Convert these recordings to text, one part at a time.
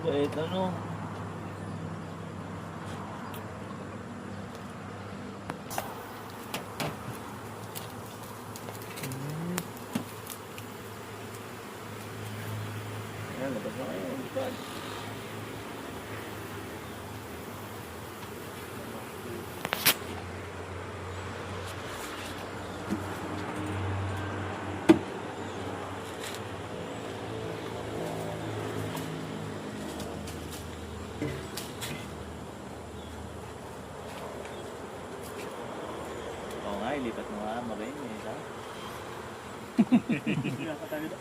mabait, ano? Ayan, labas na kayo. Labas. Oo nga, ilipat mo nga, mabayin eh, ha?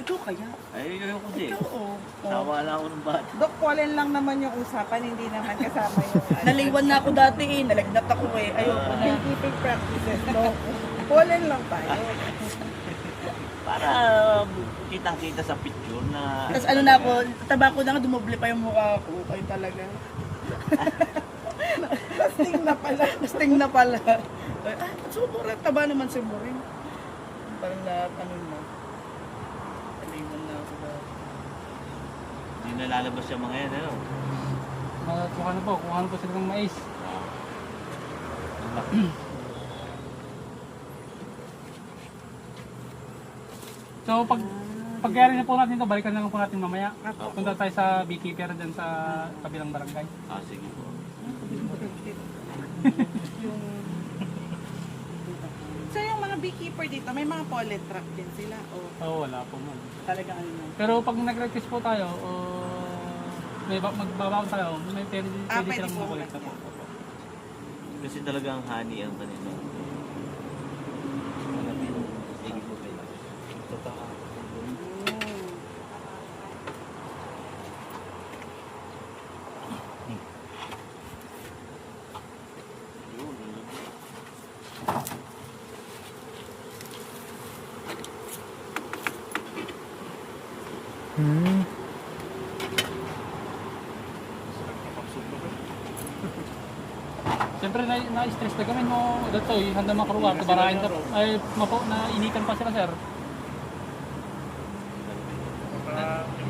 Ikaw kaya? Ay, ayoko din. Oo. Sawa na ako ng bata. Dok, Colin lang naman yung usapan, hindi naman kasama yung Naliwan na ako dati eh. Nalagnat ako eh. Ayoko na. beekeeping practices, Dok. Colin lang tayo. Para kitang-kita sa picture na... Tapos ano na ako, taba ko na nga, dumoble pa yung mukha ko. Ay talaga. Lasting na pala. Lasting na pala. Ay, sobrang taba naman si Moring. Parang lahat, ano na. Naliwan na ako dati. Hindi nalalabas yung mga yan, ano? Kuha na po sila ng mais. So pag-carry na po natin ito, balikan na lang po natin mamaya. Punta tayo sa beekeeper dyan sa kabilang barangay. Ah, sige po. So yung mga beekeeper dito, may mga pollen trap din sila. Wala po mo. Talaga ano na. Pero pag nag-request po tayo, magbabaw tayo, may pwede Pwede silang po. makulit na po. Kasi talagang honey ang kanila. Sige po kayo. Totoo. Siyempre na-stress na kami mo dito, yung handa makaruwa, kabarahin na ay initan pa sila sir.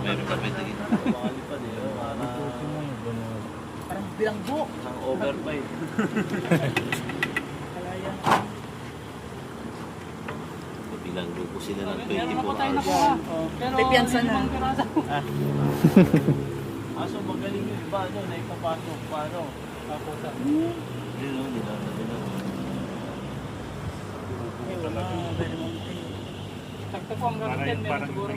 Meron pa pwede kita. Makalipad eh. Parang bilanggo. Ang overbite. Kalaya. Bilanggo po sila ng Meron na po 24 tayo hours. nakuha. Pero May piyansa na. limang piraso. Aso magaling yung iba, ano, na ipapasok. Paano? Opo, sir. Hindi no, hindi na. Ay, wala. Very mountain. Tagtag po ang gamit yan, meron siguro.